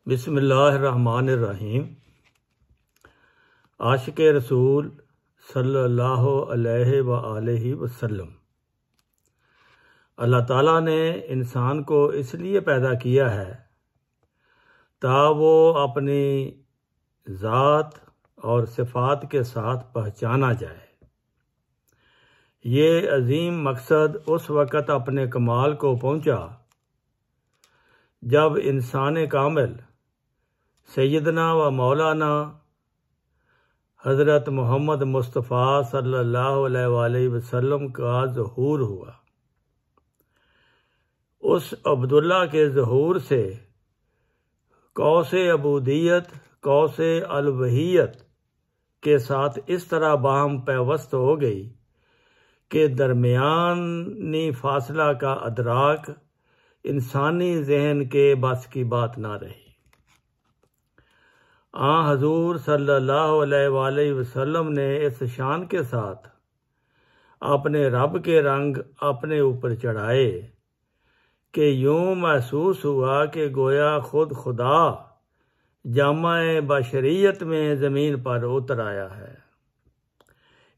بسم اللہ الرحمن الرحیم۔ عاشق رسول صلی اللہ علیہ وآلہ وسلم۔ اللہ تعالیٰ نے انسان کو اس لیے پیدا کیا ہے تا وہ اپنی ذات اور صفات کے ساتھ پہچانا جائے۔ یہ عظیم مقصد اس وقت اپنے کمال کو پہنچا جب انسان کامل سیدنا و مولانا حضرت محمد مصطفیٰ صلی اللہ علیہ وآلہ وسلم کا ظہور ہوا۔ اس عبداللہ کے ظہور سے قوس عبودیت قوس الوہیت کے ساتھ اس طرح باہم پیوست ہو گئی کہ درمیانی فاصلہ کا ادراک انسانی ذہن کے بس کی بات نہ رہی۔ حضور صلی اللہ علیہ وآلہ وسلم نے اس شان کے ساتھ اپنے رب کے رنگ اپنے اوپر چڑھائے کہ یوں محسوس ہوا کہ گویا خود خدا جامع بشریت میں زمین پر اتر آیا ہے۔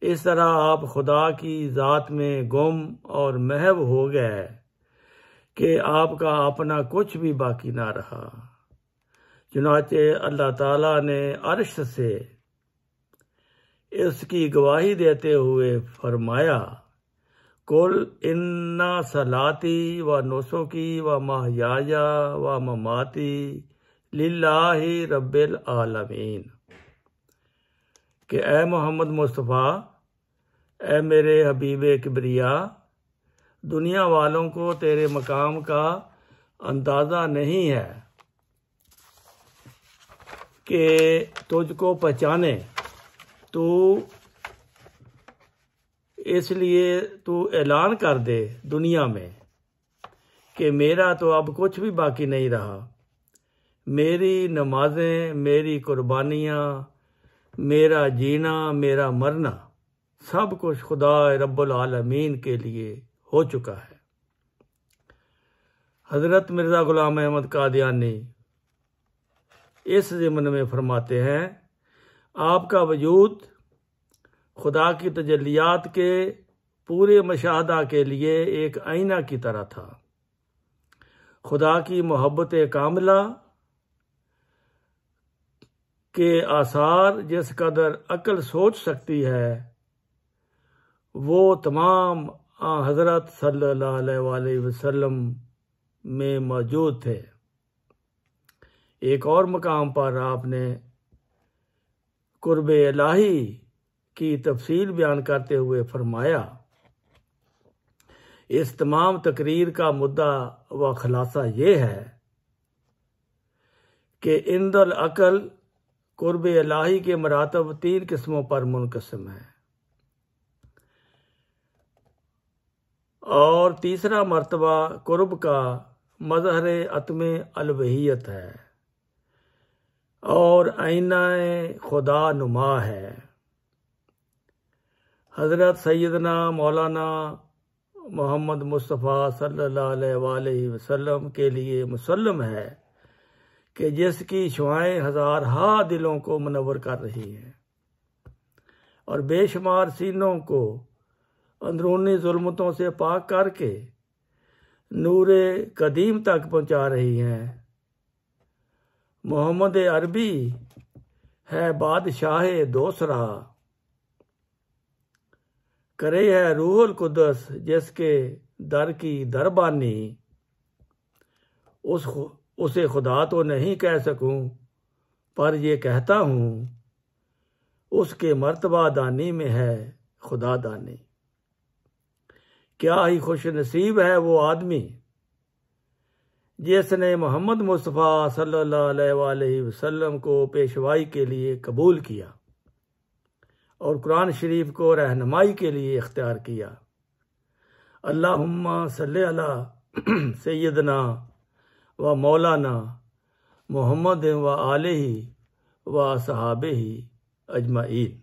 اس طرح آپ خدا کی ذات میں گم اور محو ہو گئے کہ آپ کا اپنا کچھ بھی باقی نہ رہا۔ چنانچہ اللہ تعالیٰ نے عرش سے اس کی گواہی دیتے ہوئے فرمایا، قل ان صلاتی و نسکی و محیای و مماتی للہ رب العالمین، کہ اے محمد مصطفیٰ، اے میرے حبیب کبریا، دنیا والوں کو تیرے مقام کا اندازہ نہیں ہے کہ تجھ کو پہچانے، تو اس لیے تو اعلان کر دے دنیا میں کہ میرا تو اب کچھ بھی باقی نہیں رہا۔ میری نمازیں، میری قربانیاں، میرا جینا، میرا مرنا، سب کچھ خدا رب العالمین کے لیے ہو چکا ہے۔ حضرت مرزا غلام احمد قادیانی اس ضمن میں فرماتے ہیں، آپ کا وجود خدا کی تجلیات کے پورے مشاہدہ کے لیے ایک آئینہ کی طرح تھا۔ خدا کی محبت کاملہ کے آثار جس قدر عقل سوچ سکتی ہے وہ تمام حضرت صلی اللہ علیہ وآلہ وسلم میں موجود تھے۔ ایک اور مقام پر آپ نے قرب الہی کی تفصیل بیان کرتے ہوئے فرمایا، اس تمام تقریر کا مدعا و خلاصہ یہ ہے کہ عند العقل قرب الہی کے مراتب 3 قسموں پر منقسم ہیں، اور تیسرا مرتبہ قرب کا مظہر عتم الوہیت ہے اور آئینہ خدا نما ہے۔ حضرت سیدنا مولانا محمد مصطفیٰ صلی اللہ علیہ وآلہ وسلم کے لیے مسلم ہے کہ جس کی شعائیں ہزارہا دلوں کو منور کر رہی ہیں اور بے شمار سینوں کو اندرونی ظلمتوں سے پاک کر کے نور قدیم تک پہنچا رہی ہیں۔ محمد عربی ہے بادشاہ دوسرا، کرے ہے روح القدس جس کے در کی دربانی، اسے خدا تو نہیں کہہ سکوں پر یہ کہتا ہوں، اس کے مرتبہ دانی میں ہے خدا دانی۔ کیا ہی خوش نصیب ہے وہ آدمی جس نے محمد مصطفیٰ صلی اللہ علیہ وآلہ وسلم کو پیشوائی کے لیے قبول کیا اور قرآن شریف کو رہنمائی کے لیے اختیار کیا۔ اللہم صلی علی سیدنا و مولانا محمد و آلہ و صحابہ اجمعین۔